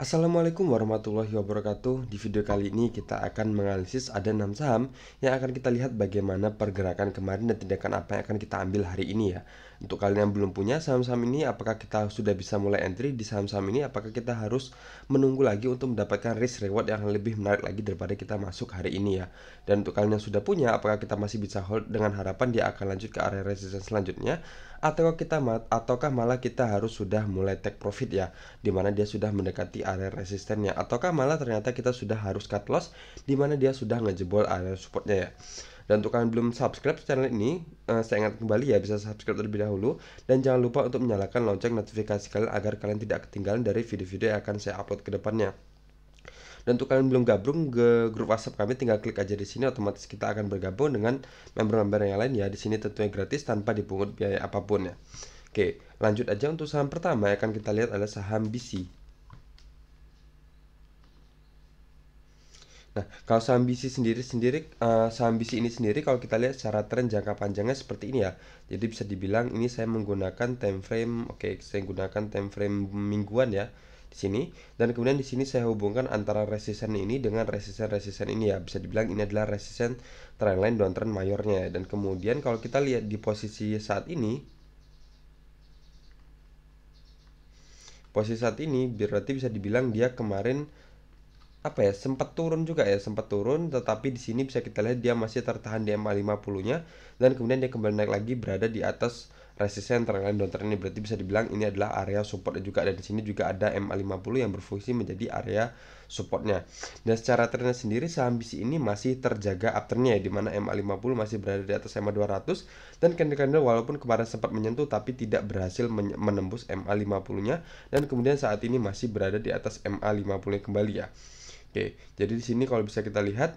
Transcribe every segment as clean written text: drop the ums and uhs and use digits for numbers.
Assalamualaikum warahmatullahi wabarakatuh. Di video kali ini kita akan menganalisis ada 6 saham yang akan kita lihat bagaimana pergerakan kemarin dan tindakan apa yang akan kita ambil hari ini ya. Untuk kalian yang belum punya saham-saham ini, apakah kita sudah bisa mulai entry di saham-saham ini? Apakah kita harus menunggu lagi untuk mendapatkan risk reward yang lebih menarik lagi daripada kita masuk hari ini ya? Dan untuk kalian yang sudah punya, apakah kita masih bisa hold dengan harapan dia akan lanjut ke area resistance selanjutnya? Ataukah malah kita harus sudah mulai take profit ya, dimana dia sudah mendekati area resistennya, ataukah malah ternyata kita sudah harus cut loss dimana dia sudah ngejebol area supportnya ya. Dan untuk kalian belum subscribe channel ini, saya ingat kembali ya, bisa subscribe terlebih dahulu dan jangan lupa untuk menyalakan lonceng notifikasi kalian agar kalian tidak ketinggalan dari video-video yang akan saya upload ke depannya. Dan untuk kalian belum gabung ke grup WhatsApp kami, tinggal klik aja di sini, otomatis kita akan bergabung dengan member-member yang lain ya. Di sini tentunya gratis tanpa dipungut biaya apapun ya. Oke, lanjut aja untuk saham pertama yang akan kita lihat adalah saham BC. Nah, kalau saham BC saham BC ini sendiri kalau kita lihat secara tren jangka panjangnya seperti ini ya. Jadi bisa dibilang ini saya menggunakan time frame, saya menggunakan time frame mingguan ya di sini. Dan kemudian di sini saya hubungkan antara resisten ini dengan resisten ini ya. Bisa dibilang ini adalah resisten trendline downtrend mayornya ya. Dan kemudian kalau kita lihat di posisi saat ini, berarti bisa dibilang dia kemarin sempat turun juga ya, tetapi di sini bisa kita lihat dia masih tertahan di MA50-nya dan kemudian dia kembali naik lagi berada di atas resisten trendline downtrend ini. Berarti bisa dibilang ini adalah area support juga, dan di sini juga ada MA50 yang berfungsi menjadi area supportnya. Dan secara trennya sendiri saham BC ini masih terjaga uptrendnya ya, di mana MA50 masih berada di atas MA200 dan candle walaupun kemarin sempat menyentuh tapi tidak berhasil menembus MA50-nya, dan kemudian saat ini masih berada di atas MA50 kembali ya. Oke, jadi di sini kalau bisa kita lihat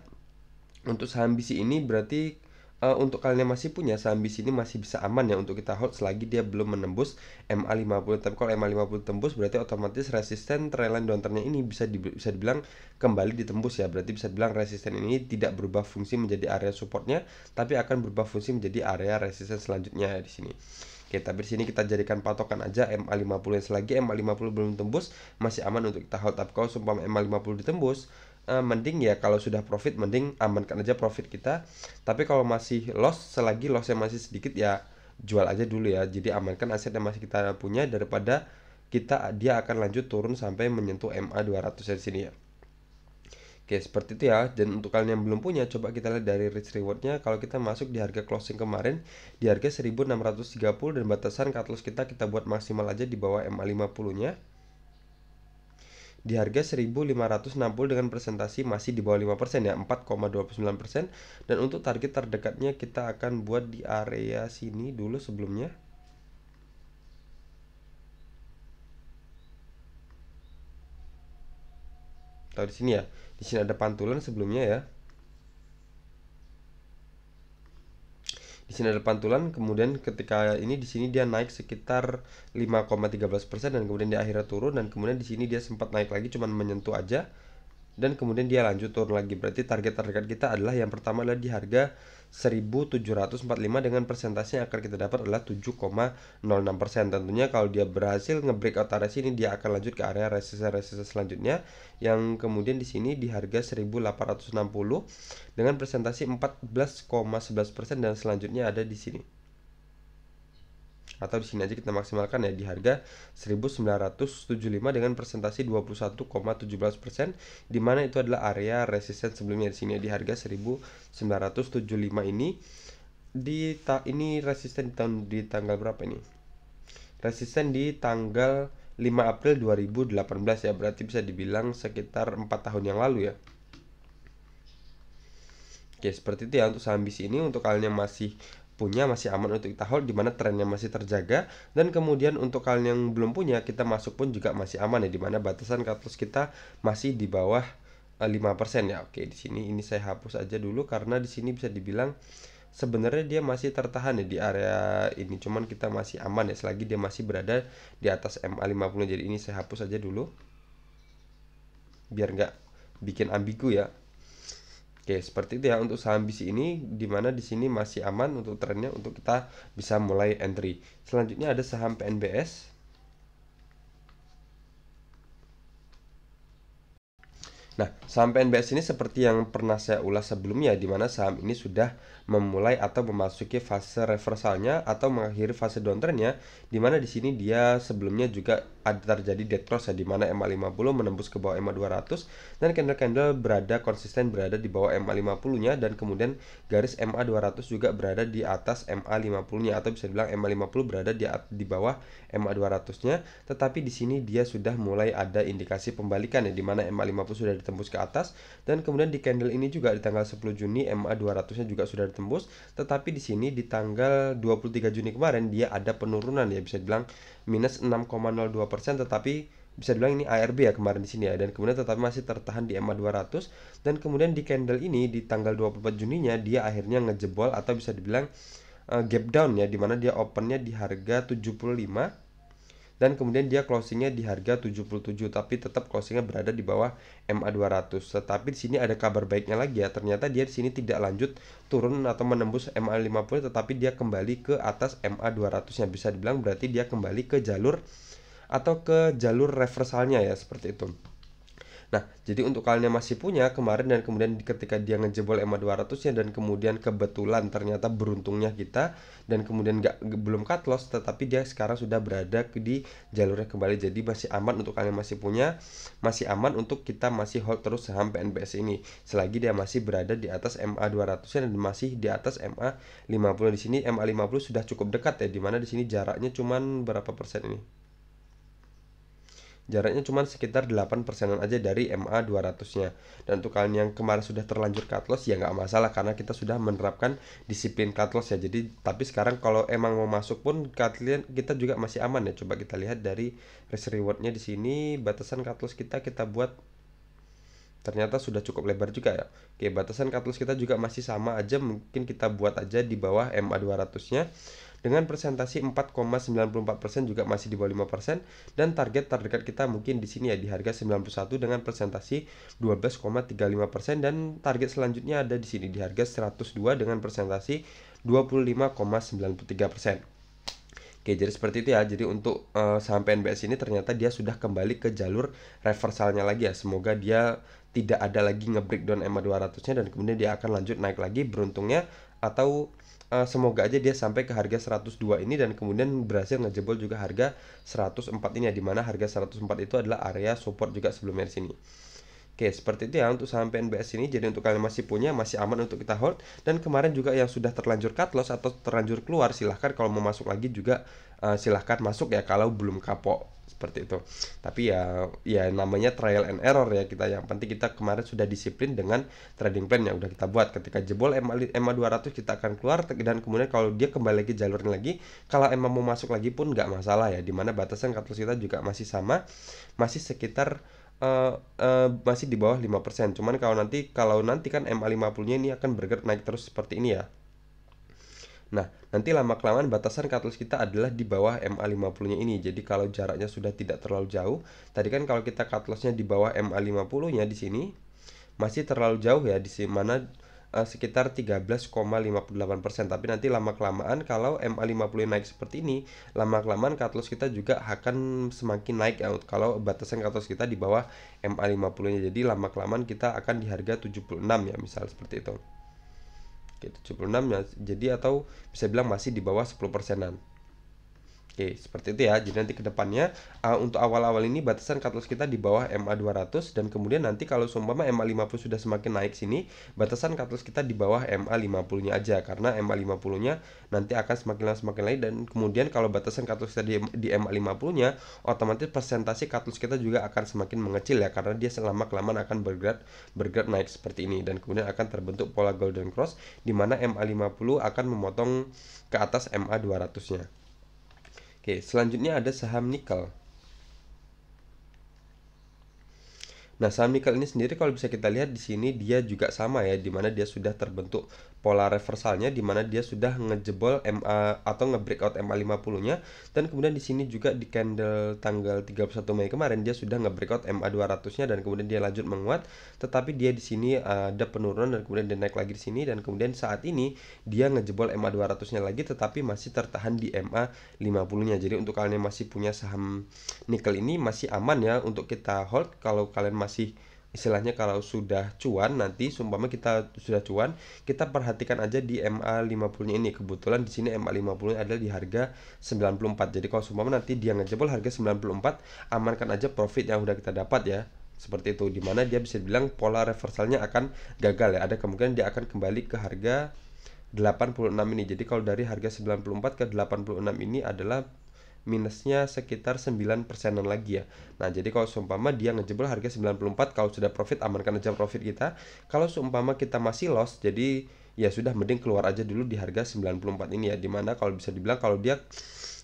untuk saham BC ini berarti untuk kalian yang masih punya saham BC ini masih bisa aman ya untuk kita hold selagi dia belum menembus MA50. Tapi kalau MA50 tembus berarti otomatis resisten trendline downtrendnya ini bisa dibilang kembali ditembus ya. Berarti bisa dibilang resisten ini tidak berubah fungsi menjadi area supportnya, tapi akan berubah fungsi menjadi area resisten selanjutnya di sini. Oke, tapi di sini kita jadikan patokan aja MA50 yang selagi MA50 belum tembus masih aman untuk kita hold. Tapi kalau sumpah MA50 ditembus, mending ya kalau sudah profit mending amankan aja profit kita. Tapi kalau masih loss, selagi lossnya masih sedikit ya jual aja dulu ya. Jadi amankan aset yang masih kita punya daripada dia akan lanjut turun sampai menyentuh MA200 di sini ya. Oke, seperti itu ya. Dan untuk kalian yang belum punya, coba kita lihat dari risk rewardnya. Kalau kita masuk di harga closing kemarin di harga 1630 dan batasan cut loss kita buat maksimal aja di bawah MA50 nya di harga 1560 dengan presentasi masih di bawah 5% ya, 4,29%. Dan untuk target terdekatnya kita akan buat di area sini dulu sebelumnya. Tahu di sini ya. Di sini ada pantulan sebelumnya ya. Di sini ada pantulan, kemudian ketika ini di sini dia naik sekitar 5,13% dan kemudian di akhirnya turun, dan kemudian di sini dia sempat naik lagi cuman menyentuh aja dan kemudian dia lanjut turun lagi. Berarti target terdekat kita adalah yang pertama adalah di harga 1745 dengan persentase yang akan kita dapat adalah 7,06%. Tentunya kalau dia berhasil nge-breakout area sini dia akan lanjut ke area resisten selanjutnya yang kemudian di sini di harga 1860 dengan presentasi 14,11% dan selanjutnya ada di sini. Atau di sini aja kita maksimalkan ya di harga 1975 dengan presentasi 21,17%, di mana itu adalah area resisten sebelumnya. Di sini di harga 1975 ini ini resisten di tanggal berapa ini? Resisten di tanggal 5 April 2018 ya, berarti bisa dibilang sekitar 4 tahun yang lalu ya. Oke, seperti itu ya untuk saham BC ini. Untuk kalian yang masih punya masih aman untuk kita hold, dimana trennya masih terjaga. Dan kemudian untuk kalian yang belum punya, kita masuk pun juga masih aman ya, dimana batasan cut loss kita masih di bawah 5% ya. Oke, di sini ini saya hapus aja dulu karena di sini bisa dibilang sebenarnya dia masih tertahan ya di area ini, cuman kita masih aman ya selagi dia masih berada di atas MA50. Jadi ini saya hapus aja dulu biar nggak bikin ambigu ya. Oke, seperti itu ya untuk saham BC ini, dimana di sini masih aman untuk trennya untuk kita bisa mulai entry. Selanjutnya ada saham PNBS. Nah, saham PNBS ini seperti yang pernah saya ulas sebelumnya, di mana saham ini sudah memulai atau memasuki fase reversalnya atau mengakhiri fase downtrendnya, di mana di sini dia sebelumnya juga ada terjadi dead cross ya, di mana MA50 menembus ke bawah MA200 dan candle-candle konsisten berada di bawah MA50-nya, dan kemudian garis MA200 juga berada di atas MA50-nya, atau bisa dibilang MA50 berada di bawah MA200-nya. Tetapi di sini dia sudah mulai ada indikasi pembalikan ya, di mana MA50 sudah ditembus ke atas, dan kemudian di candle ini juga di tanggal 10 Juni MA200-nya juga sudah ditembus. Tetapi di sini di tanggal 23 Juni kemarin dia ada penurunan ya, bisa dibilang minus 6,02%, tetapi bisa dibilang ini ARB ya kemarin di sini ya, dan kemudian tetapi masih tertahan di MA200. Dan kemudian di candle ini di tanggal 24 Juninya dia akhirnya ngejebol atau bisa dibilang gap down ya, dimana dia opennya di harga 75 dan kemudian dia closingnya di harga 77, tapi tetap closingnya berada di bawah MA200. Tetapi di sini ada kabar baiknya lagi ya, ternyata dia di sini tidak lanjut turun atau menembus MA50, tetapi dia kembali ke atas MA200 nya, bisa dibilang berarti dia kembali ke jalur atau ke jalur reversalnya ya, seperti itu. Nah, jadi untuk kalian yang masih punya kemarin dan kemudian ketika dia ngejebol MA200 nya dan kemudian kebetulan ternyata beruntungnya kita dan kemudian belum cut loss, tetapi dia sekarang sudah berada di jalurnya kembali. Jadi masih aman untuk kalian yang masih punya, masih aman untuk kita masih hold terus saham PNBS ini selagi dia masih berada di atas MA200 nya dan masih di atas MA50. Di sini MA50 sudah cukup dekat ya, dimana di sini jaraknya cuman berapa persen ini? Jaraknya cuma sekitar 8%an aja dari MA200-nya. Dan untuk kalian yang kemarin sudah terlanjur cut loss ya nggak masalah, karena kita sudah menerapkan disiplin cut loss ya. Jadi tapi sekarang kalau emang mau masuk pun kalian kita juga masih aman ya. Coba kita lihat dari risk rewardnya di sini, batasan cut loss kita buat ternyata sudah cukup lebar juga ya. Oke, batasan cut loss kita juga masih sama aja, mungkin kita buat aja di bawah MA200-nya dengan presentasi 4,94%, juga masih di bawah 5%, dan target terdekat kita mungkin di sini ya di harga 91 dengan presentasi 12,35%, dan target selanjutnya ada di sini di harga 102 dengan presentasi 25,93%. Oke, jadi seperti itu ya. Jadi untuk saham PNBS ini ternyata dia sudah kembali ke jalur reversalnya lagi ya. Semoga dia tidak ada lagi nge-breakdown MA200-nya dan kemudian dia akan lanjut naik lagi beruntungnya, atau semoga aja dia sampai ke harga 102 ini dan kemudian berhasil ngejebol juga harga 104 ini ya, dimana harga 104 itu adalah area support juga sebelumnya di sini. Oke, seperti itu ya untuk saham PNBS ini. Jadi untuk kalian masih punya, masih aman untuk kita hold. Dan kemarin juga yang sudah terlanjur cut loss atau terlanjur keluar, silahkan kalau mau masuk lagi juga silahkan masuk ya kalau belum kapok, seperti itu. Tapi ya namanya trial and error ya kita. Yang penting kita kemarin sudah disiplin dengan trading plan yang udah kita buat. Ketika jebol MA200 kita akan keluar, dan kemudian kalau dia kembali lagi jalurnya lagi, kalau emang mau masuk lagi pun nggak masalah ya. Dimana batasan cut loss kita juga masih sama, masih sekitar masih di bawah 5%. Cuman kalau nanti kan MA50-nya ini akan bergerak naik terus seperti ini ya. Nah, nanti lama-kelamaan batasan cut loss kita adalah di bawah MA50-nya ini. Jadi kalau jaraknya sudah tidak terlalu jauh, tadi kan kalau kita cut loss-nya di bawah MA50-nya di sini masih terlalu jauh ya, di mana sekitar 13,58%. Tapi nanti lama-kelamaan kalau MA50 naik seperti ini, lama-kelamaan cut loss kita juga akan semakin naik ya, kalau batasan cut loss kita di bawah MA50-nya. Jadi lama-kelamaan kita akan di harga 76 ya, misal seperti itu. Oke, 76 ya. Jadi atau bisa bilang masih di bawah 10%-an. Oke, seperti itu ya. Jadi nanti kedepannya untuk awal-awal ini batasan cut loss kita di bawah MA200, dan kemudian nanti kalau seumpama MA50 sudah semakin naik sini, batasan cut loss kita di bawah MA50-nya aja, karena MA50-nya nanti akan semakin lama semakin naik, dan kemudian kalau batasan cut loss kita di MA50-nya, otomatis persentase cut loss kita juga akan semakin mengecil ya, karena dia selama kelamaan akan bergerak naik seperti ini, dan kemudian akan terbentuk pola golden cross di mana MA50 akan memotong ke atas MA200-nya. Oke, selanjutnya ada saham nikel. Nah, saham nikel ini sendiri kalau bisa kita lihat di sini dia juga sama ya, dimana dia sudah terbentuk pola reversalnya, dimana dia sudah ngejebol MA atau nge-breakout MA50-nya, dan kemudian di sini juga di candle tanggal 31 Mei kemarin dia sudah nge-breakout MA200-nya dan kemudian dia lanjut menguat, tetapi dia di sini ada penurunan dan kemudian dia naik lagi di sini, dan kemudian saat ini dia ngejebol MA200-nya lagi tetapi masih tertahan di MA50-nya. Jadi untuk kalian yang masih punya saham nikel ini masih aman ya untuk kita hold. Kalau kalian masih istilahnya kalau sudah cuan nanti seumpama kita sudah cuan, kita perhatikan aja di MA50-nya ini. Kebetulan di sini MA50-nya adalah di harga 94. Jadi kalau seumpama nanti dia ngejebol harga 94, amankan aja profit yang udah kita dapat ya. Seperti itu, dimana dia bisa bilang pola reversalnya akan gagal ya. Ada kemungkinan dia akan kembali ke harga 86 ini. Jadi kalau dari harga 94 ke 86 ini adalah minusnya sekitar 9%-an lagi ya. Nah, jadi kalau seumpama dia ngejebol harga 94, kalau sudah profit amankan aja profit kita. Kalau seumpama kita masih loss, jadi ya sudah mending keluar aja dulu di harga 94 ini ya. Dimana kalau bisa dibilang kalau dia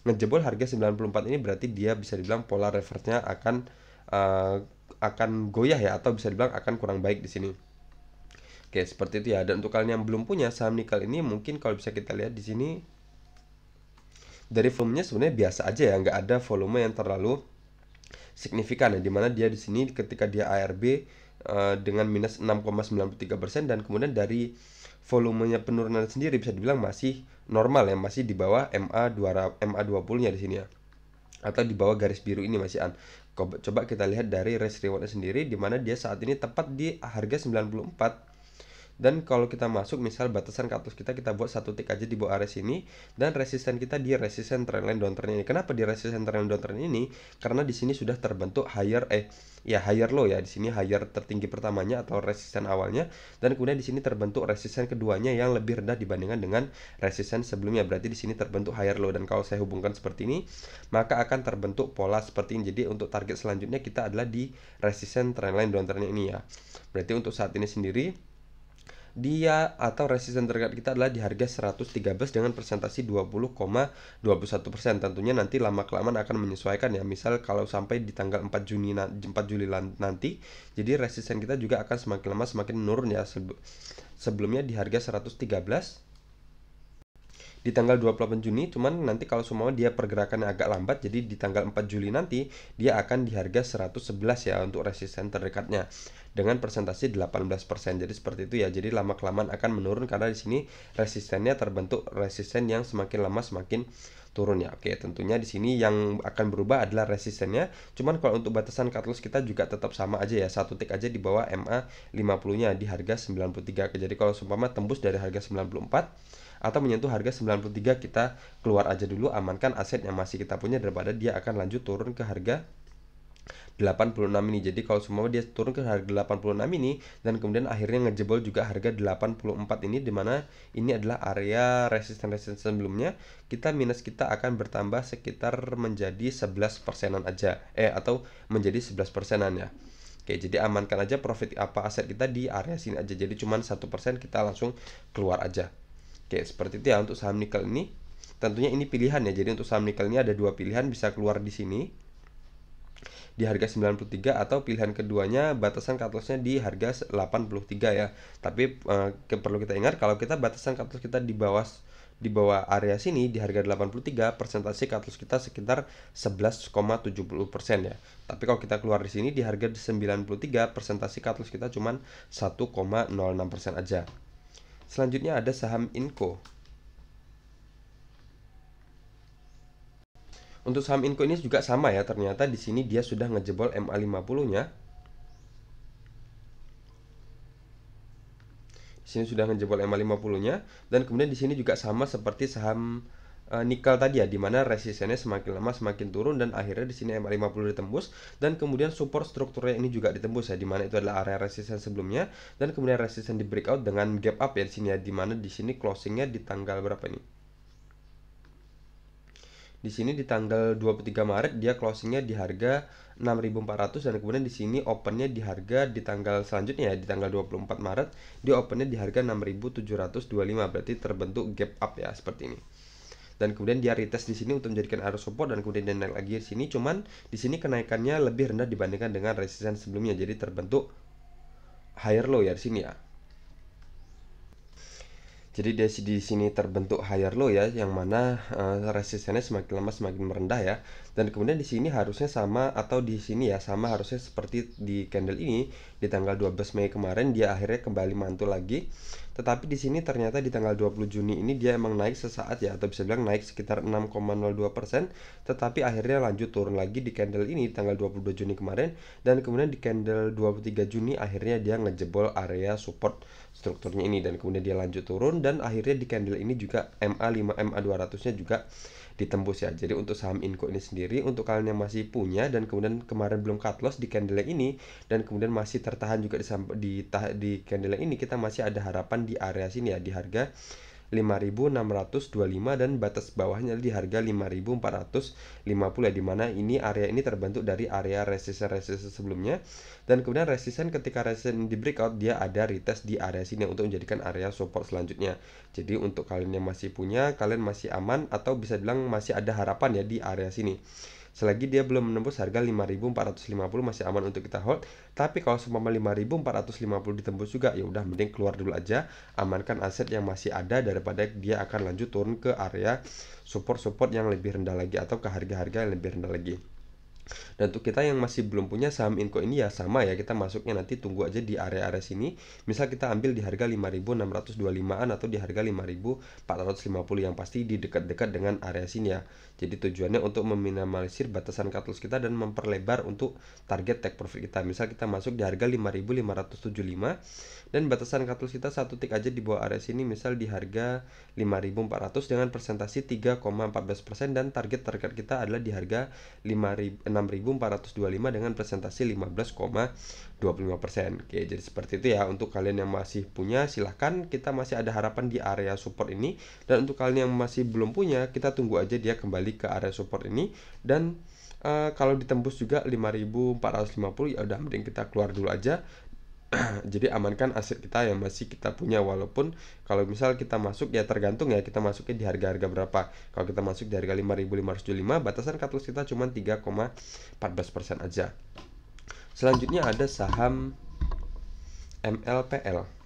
ngejebol harga 94 ini berarti dia bisa dibilang pola reverse-nya akan goyah ya, atau bisa dibilang akan kurang baik di sini. Oke, seperti itu ya. Dan untuk kalian yang belum punya saham nikel ini, mungkin kalau bisa kita lihat di sini dari volumenya sebenarnya biasa aja ya, nggak ada volume yang terlalu signifikan ya, dimana dia di sini ketika dia ARB dengan minus 6,93%, dan kemudian dari volumenya penurunan sendiri bisa dibilang masih normal ya, masih di bawah MA20-nya di sini ya, atau di bawah garis biru ini masih an. Coba kita lihat dari risk rewardnya sendiri, dimana dia saat ini tepat di harga 94. Dan kalau kita masuk, misal batasan cut loss kita buat satu tick aja di bawah area sini, dan resisten kita di resisten trendline downtrend ini. Kenapa di resisten trendline downtrend ini? Karena di sini sudah terbentuk higher low ya. Di sini higher tertinggi pertamanya atau resisten awalnya, dan kemudian di sini terbentuk resisten keduanya yang lebih rendah dibandingkan dengan resisten sebelumnya. Berarti di sini terbentuk higher low, dan kalau saya hubungkan seperti ini, maka akan terbentuk pola seperti ini. Jadi untuk target selanjutnya kita adalah di resisten trendline downtrend ini ya. Berarti untuk saat ini sendiri dia atau resisten terdekat kita adalah di harga 113 dengan presentasi 20,21%. Tentunya nanti lama-kelamaan akan menyesuaikan ya. Misal kalau sampai di tanggal 4 Juli nanti, jadi resisten kita juga akan semakin lama semakin menurun ya. Sebelumnya di harga 113 di tanggal 28 Juni, cuman nanti kalau semua dia pergerakannya agak lambat, jadi di tanggal 4 Juli nanti dia akan di harga 111 ya untuk resisten terdekatnya dengan presentasi 18%. Jadi seperti itu ya. Jadi lama-kelamaan akan menurun karena di sini resistennya terbentuk resisten yang semakin lama semakin turun ya. Oke, tentunya di sini yang akan berubah adalah resistennya. Cuman kalau untuk batasan cut loss kita juga tetap sama aja ya. Satu tick aja di bawah MA50-nya di harga 93. Jadi kalau seumpama tembus dari harga 94 atau menyentuh harga 93, kita keluar aja dulu, amankan aset yang masih kita punya daripada dia akan lanjut turun ke harga 86 ini. Jadi kalau semua dia turun ke harga 86 ini dan kemudian akhirnya ngejebol juga harga 84 ini, dimana ini adalah area resisten sebelumnya, minus kita akan bertambah sekitar menjadi 11%-an aja atau menjadi 11%-an ya. Oke, jadi amankan aja profit aset kita di area sini aja. Jadi cuman 1% kita langsung keluar aja. Oke, seperti itu ya untuk saham nikel ini. Tentunya ini pilihan ya. Jadi untuk saham nikel ini ada dua pilihan, bisa keluar di sini di harga 93, atau pilihan keduanya batasan cut loss-nya di harga 83 ya. Tapi perlu kita ingat kalau kita batasan cut loss kita di bawah area sini di harga 83, persentase cut loss kita sekitar 11,70% ya. Tapi kalau kita keluar di sini di harga 93, persentase cut loss kita cuma 1,06% aja. Selanjutnya ada saham Inco. Untuk saham Inco ini juga sama ya, ternyata di sini dia sudah ngejebol MA50-nya. Di sini sudah ngejebol MA50-nya, dan kemudian di sini juga sama seperti saham nikel tadi ya, dimana resistennya semakin lama semakin turun, dan akhirnya di sini MA50 ditembus, dan kemudian support strukturnya ini juga ditembus ya, dimana itu adalah area resisten sebelumnya, dan kemudian resisten di breakout dengan gap up ya di sini ya, dimana di sini closingnya di tanggal berapa ini? Di sini di tanggal 23 Maret dia closingnya di harga 6.400, dan kemudian di sini opennya di harga di tanggal selanjutnya ya, di tanggal 24 Maret dia opennya di harga 6.725. Berarti terbentuk gap up ya seperti ini. Dan kemudian dia retest di sini untuk menjadikan area support, dan kemudian dia naik lagi di sini. Cuman di sini kenaikannya lebih rendah dibandingkan dengan resisten sebelumnya. Jadi terbentuk higher low ya di sini ya. Jadi di sini terbentuk higher low ya, yang mana resistennya semakin lama semakin merendah ya. Dan kemudian di sini harusnya sama, atau di sini ya sama, harusnya seperti di candle ini di tanggal 12 Mei kemarin dia akhirnya kembali mantul lagi. Tetapi di sini ternyata di tanggal 20 Juni ini dia emang naik sesaat ya, atau bisa bilang naik sekitar 6,02%, tetapi akhirnya lanjut turun lagi di candle ini di tanggal 22 Juni kemarin, dan kemudian di candle 23 Juni akhirnya dia ngejebol area support strukturnya ini, dan kemudian dia lanjut turun, dan akhirnya di candle ini juga MA5 MA200 nya juga ditembus ya. Jadi untuk saham Inco ini sendiri, untuk kalian yang masih punya dan kemudian kemarin belum cut loss di candle yang ini, dan kemudian masih tertahan juga di candle yang ini, kita masih ada harapan di area sini ya, di harga 5.625, dan batas bawahnya di harga 5.450 ya, dimana ini area ini terbentuk dari area resisten sebelumnya, dan kemudian resisten, ketika resisten di breakout dia ada retest di area sini untuk menjadikan area support selanjutnya. Jadi untuk kalian yang masih punya, kalian masih aman, atau bisa bilang masih ada harapan ya di area sini. Selagi dia belum menembus harga 5.450 masih aman untuk kita hold. Tapi kalau seumpama 5.450 ditembus juga, ya udah mending keluar dulu aja, amankan aset yang masih ada daripada dia akan lanjut turun ke area support-support yang lebih rendah lagi, atau ke harga-harga yang lebih rendah lagi. Dan untuk kita yang masih belum punya saham Inco ini ya sama ya, kita masuknya nanti tunggu aja di area-area sini. Misal kita ambil di harga 5.625-an atau di harga 5.450, yang pasti di dekat-dekat dengan area sini ya. Jadi tujuannya untuk meminimalisir batasan cut loss kita dan memperlebar untuk target take profit kita. Misal kita masuk di harga 5.575, dan batasan cut loss kita satu tick aja di bawah area sini, misal di harga 5.400 dengan presentasi 3,14%, dan target kita adalah di harga 6.425 dengan presentasi 15,25%. Oke, jadi seperti itu ya. Untuk kalian yang masih punya, silahkan, kita masih ada harapan di area support ini. Dan untuk kalian yang masih belum punya, kita tunggu aja dia kembali ke area support ini, dan kalau ditembus juga 5.450 ya udah mending kita keluar dulu aja. Jadi amankan aset kita yang masih kita punya, walaupun kalau misal kita masuk ya tergantung ya kita masuknya di harga-harga berapa. Kalau kita masuk di harga 5.575, batasan cut loss kita cuma 3,14% aja. Selanjutnya ada saham MLPL.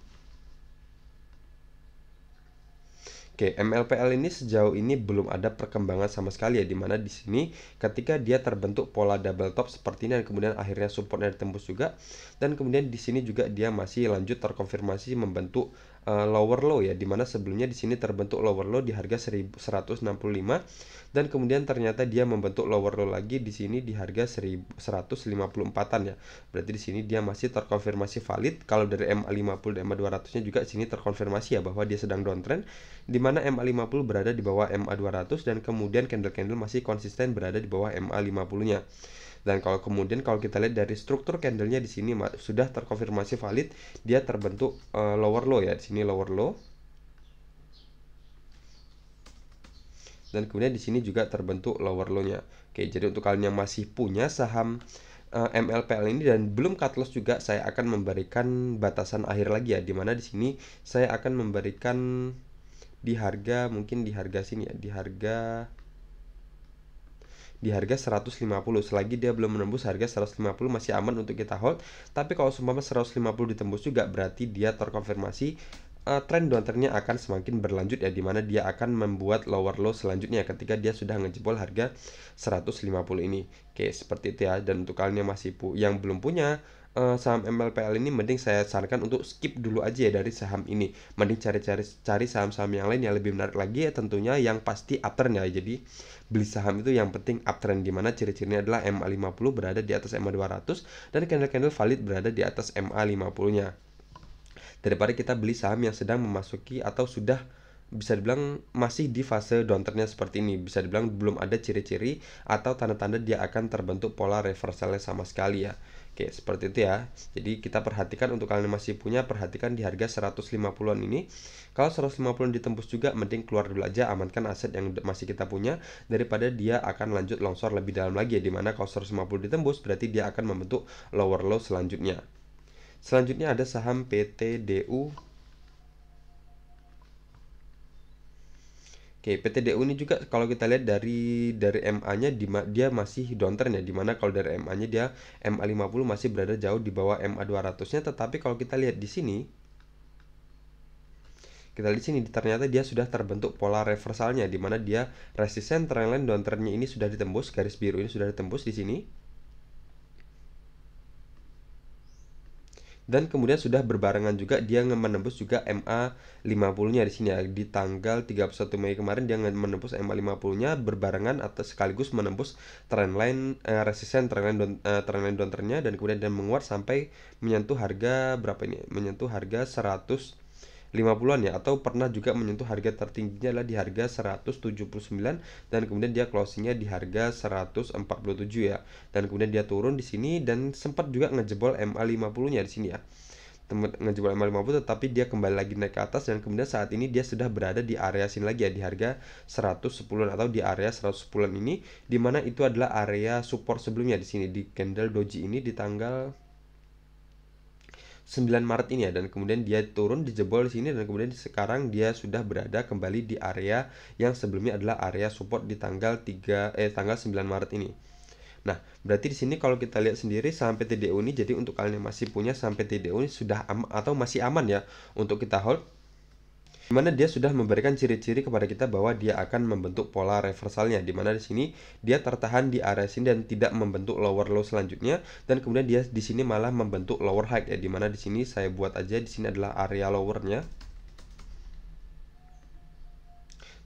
Oke, MLPL ini sejauh ini belum ada perkembangan sama sekali ya, dimana di sini ketika dia terbentuk pola double top seperti ini, dan kemudian akhirnya supportnya ditembus juga, dan kemudian di sini juga dia masih lanjut terkonfirmasi membentuk lower low ya, dimana sebelumnya di sini terbentuk lower low di harga 1.165, dan kemudian ternyata dia membentuk lower low lagi di sini di harga 1.154-an ya. Berarti di sini dia masih terkonfirmasi valid. Kalau dari MA50 dan MA200-nya juga di sini terkonfirmasi ya bahwa dia sedang downtrend, di mana MA50 berada di bawah MA200, dan kemudian candle-candle masih konsisten berada di bawah MA50-nya. Dan kalau kita lihat dari struktur candlenya di sini sudah terkonfirmasi valid, dia terbentuk lower low ya, di sini lower low. Dan kemudian di sini juga terbentuk lower low-nya. Oke, jadi untuk kalian yang masih punya saham MLPL ini dan belum cut loss juga, saya akan memberikan batasan akhir lagi ya, dimana di sini saya akan memberikan di harga, mungkin di harga sini ya, di harga 150. Selagi dia belum menembus harga 150 masih aman untuk kita hold. Tapi kalau seumpama 150 ditembus juga, berarti dia terkonfirmasi tren downtrendnya akan semakin berlanjut ya, dimana dia akan membuat lower low selanjutnya ketika dia sudah ngejebol harga 150 ini. Oke, seperti itu ya. Dan untuk kalian yang yang belum punya saham MLPL ini, mending saya sarankan untuk skip dulu aja ya dari saham ini. Mending cari saham-saham yang lain yang lebih menarik lagi ya, tentunya yang pasti uptrend ya. Jadi beli saham itu yang penting uptrend, dimana ciri-cirinya adalah MA50 berada di atas MA200 dan candle-candle valid berada di atas MA50-nya. Daripada kita beli saham yang sedang memasuki atau sudah bisa dibilang masih di fase downtrendnya seperti ini, bisa dibilang belum ada ciri-ciri atau tanda-tanda dia akan terbentuk pola reversalnya sama sekali ya. Oke, seperti itu ya. Jadi kita perhatikan, untuk kalian yang masih punya, perhatikan di harga 150-an ini. Kalau 150-an ditembus juga, mending keluar dulu aja, amankan aset yang masih kita punya daripada dia akan lanjut longsor lebih dalam lagi ya, dimana kalau 150 ditembus berarti dia akan membentuk lower low selanjutnya. Selanjutnya ada saham PTDU. Oke, PTDU ini juga kalau kita lihat dari MA-nya dia masih downtrend ya, dimana kalau dari MA-nya dia MA50 masih berada jauh di bawah MA200-nya, tetapi kalau kita lihat di sini Kita lihat di sini ternyata dia sudah terbentuk pola reversalnya, di mana dia resisten trendline downtrendnya ini sudah ditembus, garis biru ini sudah ditembus di sini. Dan kemudian sudah berbarengan juga dia menembus juga MA50-nya di sini ya. Di tanggal 31 Mei kemarin dia menembus MA50-nya berbarengan atau sekaligus menembus trendline resisten trendline downtrendnya, dan kemudian dia menguat sampai menyentuh harga berapa ini? Menyentuh harga 150-an ya, atau pernah juga menyentuh harga tertingginya adalah di harga 179, dan kemudian dia closingnya di harga 147 ya, dan kemudian dia turun di sini dan sempat juga ngejebol MA50-nya di sini ya, ngejebol MA50, tetapi dia kembali lagi naik ke atas, dan kemudian saat ini dia sudah berada di area sini lagi ya, di harga 110-an atau di area 110-an ini, dimana itu adalah area support sebelumnya di sini di candle doji ini di tanggal 9 Maret ini ya, dan kemudian dia turun dijebol di sini, dan kemudian sekarang dia sudah berada kembali di area yang sebelumnya adalah area support di tanggal 9 Maret ini. Nah, berarti di sini kalau kita lihat sendiri saham PTDU ini, jadi untuk kalian yang masih punya saham PTDU ini sudah atau masih aman ya untuk kita hold, dimana dia sudah memberikan ciri-ciri kepada kita bahwa dia akan membentuk pola reversalnya, dimana di sini dia tertahan di area sini dan tidak membentuk lower low selanjutnya, dan kemudian dia di sini malah membentuk lower high ya, dimana di sini saya buat aja di sini adalah area lowernya,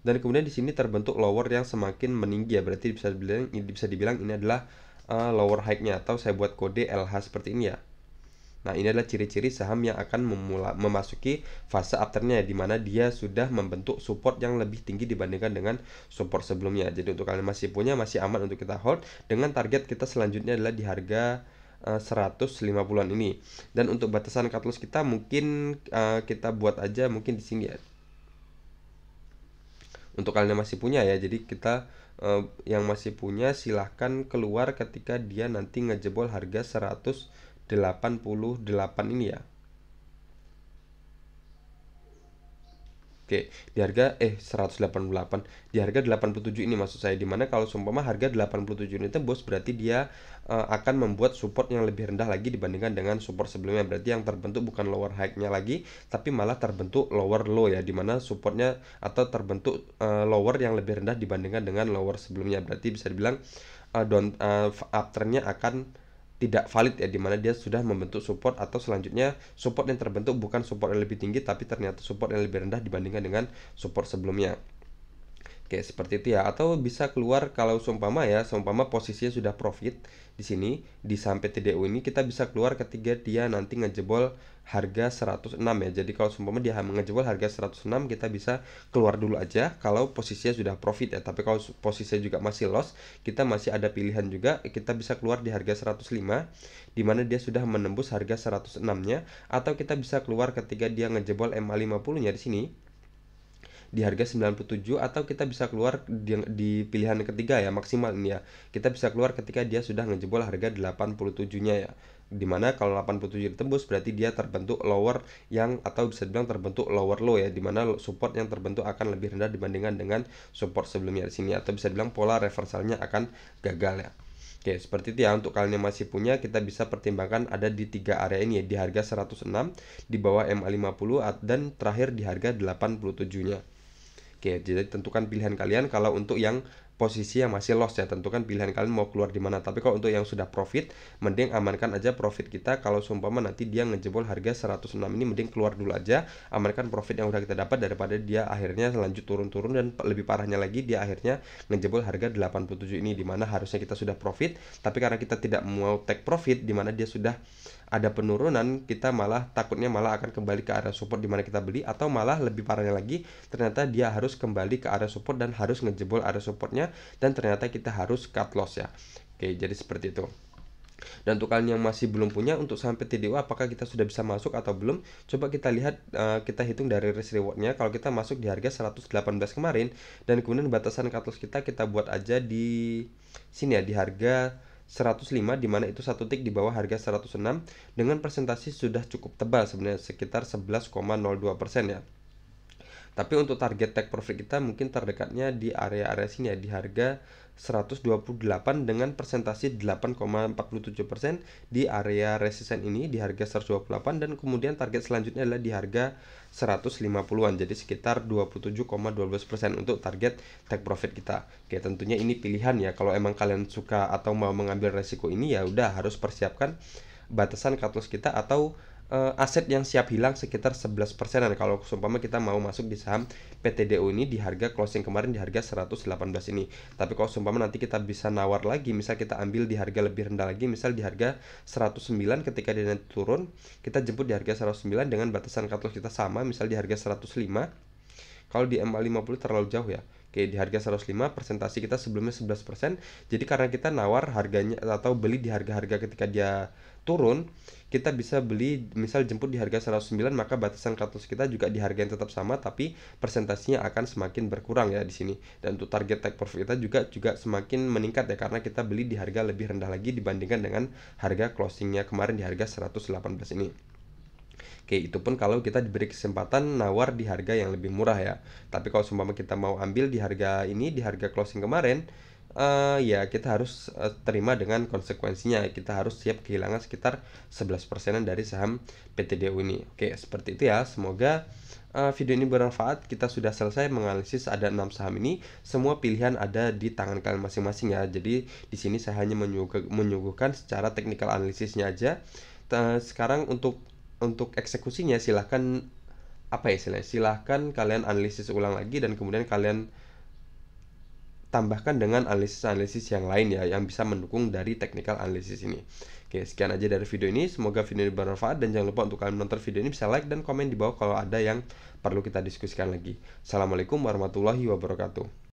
dan kemudian di sini terbentuk lower yang semakin meninggi ya, berarti bisa dibilang ini adalah lower high-nya, atau saya buat kode LH seperti ini ya. Nah, ini adalah ciri-ciri saham yang akan memasuki fase uptrendnya, di mana dia sudah membentuk support yang lebih tinggi dibandingkan dengan support sebelumnya. Jadi untuk kalian masih punya, masih aman untuk kita hold, dengan target kita selanjutnya adalah di harga 150-an ini. Dan untuk batasan cut loss kita mungkin kita buat aja mungkin di sini ya. Untuk kalian yang masih punya ya, jadi kita yang masih punya silahkan keluar ketika dia nanti ngejebol harga 188 ini ya. Oke, di harga 188, di harga 87 ini maksud saya, dimana kalau seumpama harga 87 ini tembus, berarti dia akan membuat support yang lebih rendah lagi dibandingkan dengan support sebelumnya. Berarti yang terbentuk bukan lower high-nya lagi, tapi malah terbentuk lower low ya, dimana supportnya atau terbentuk lower yang lebih rendah dibandingkan dengan lower sebelumnya. Berarti bisa dibilang uptrendnya akan tidak valid ya, dimana dia sudah membentuk support, atau selanjutnya support yang terbentuk bukan support yang lebih tinggi, tapi ternyata support yang lebih rendah dibandingkan dengan support sebelumnya. Oke, seperti itu ya. Atau bisa keluar kalau seumpama posisinya sudah profit di sini di sampai TDU ini, kita bisa keluar ketika dia nanti ngejebol harga 106 ya. Jadi kalau seumpama dia ngejebol harga 106, kita bisa keluar dulu aja kalau posisinya sudah profit ya. Tapi kalau posisinya juga masih loss, kita masih ada pilihan juga, kita bisa keluar di harga 105 di mana dia sudah menembus harga 106-nya, atau kita bisa keluar ketika dia ngejebol MA50-nya di sini di harga 97, atau kita bisa keluar di pilihan ketiga ya, maksimal ini ya. Kita bisa keluar ketika dia sudah ngejebol harga 87-nya ya. Dimana kalau 87 ditembus berarti dia terbentuk lower yang, atau bisa dibilang terbentuk lower low ya, dimana support yang terbentuk akan lebih rendah dibandingkan dengan support sebelumnya di sini, atau bisa dibilang pola reversalnya akan gagal ya. Oke, seperti itu ya. Untuk kalian yang masih punya, kita bisa pertimbangkan ada di tiga area ini ya, di harga 106, di bawah MA50, dan terakhir di harga 87-nya. Oke, jadi tentukan pilihan kalian. Kalau untuk yang posisi yang masih loss ya, tentukan pilihan kalian mau keluar di mana. Tapi kalau untuk yang sudah profit, mending amankan aja profit kita. Kalau seumpama nanti dia ngejebol harga 106 ini, mending keluar dulu aja, amankan profit yang udah kita dapat, daripada dia akhirnya lanjut turun-turun, dan lebih parahnya lagi dia akhirnya ngejebol harga 87 ini, dimana harusnya kita sudah profit, tapi karena kita tidak mau take profit, dimana dia sudah ada penurunan, kita malah takutnya malah akan kembali ke area support dimana kita beli, atau malah lebih parahnya lagi ternyata dia harus kembali ke area support dan harus ngejebol area supportnya, dan ternyata kita harus cut loss ya. Oke, jadi seperti itu. Dan untuk kalian yang masih belum punya untuk saham PTDU, apakah kita sudah bisa masuk atau belum? Coba kita lihat, kita hitung dari risk rewardnya. Kalau kita masuk di harga 118 kemarin, dan kemudian batasan cut loss kita buat aja di sini ya, di harga 105, dimana itu satu tick di bawah harga 106, dengan presentasi sudah cukup tebal sebenarnya, sekitar 11,02% ya. Tapi untuk target take profit kita mungkin terdekatnya di area-area sini ya, di harga 128 dengan persentase 8,47%, di area resisten ini di harga 128, dan kemudian target selanjutnya adalah di harga 150-an, jadi sekitar 27,12% untuk target take profit kita. Oke, tentunya ini pilihan ya, kalau emang kalian suka atau mau mengambil resiko ini ya udah harus persiapkan batasan cut loss kita atau aset yang siap hilang sekitar 11%-an kalau seumpama kita mau masuk di saham PTDO ini di harga closing kemarin di harga 118 ini. Tapi kalau seumpama nanti kita bisa nawar lagi, misal kita ambil di harga lebih rendah lagi, misal di harga 109, ketika dia nanti turun, kita jemput di harga 109 dengan batasan cut loss kita sama, misal di harga 105. Kalau di MA50 terlalu jauh ya. Oke, di harga 105, presentasi kita sebelumnya 11%. Jadi karena kita nawar harganya atau beli di harga-harga ketika dia turun, kita bisa beli misal jemput di harga 109, maka batasan cut loss kita juga di harga yang tetap sama, tapi presentasinya akan semakin berkurang ya di sini. Dan untuk target take profit kita juga semakin meningkat ya, karena kita beli di harga lebih rendah lagi dibandingkan dengan harga closingnya kemarin di harga 118 ini. Oke, itu pun kalau kita diberi kesempatan nawar di harga yang lebih murah ya. Tapi kalau seumpama kita mau ambil di harga ini, di harga closing kemarin, ya kita harus terima dengan konsekuensinya. Kita harus siap kehilangan sekitar 11%-an dari saham PTDU ini. Oke, seperti itu ya. Semoga video ini bermanfaat. Kita sudah selesai menganalisis ada 6 saham ini. Semua pilihan ada di tangan kalian masing-masing ya. Jadi di sini saya hanya menyuguhkan secara teknikal analisisnya aja. Sekarang untuk eksekusinya silahkan apa ya istilahnya, silahkan kalian analisis ulang lagi dan kemudian kalian tambahkan dengan analisis-analisis yang lain ya, yang bisa mendukung dari technical analisis ini. Oke, sekian aja dari video ini, semoga video ini bermanfaat, dan jangan lupa untuk kalian menonton video ini bisa like dan komen di bawah kalau ada yang perlu kita diskusikan lagi. Assalamualaikum warahmatullahi wabarakatuh.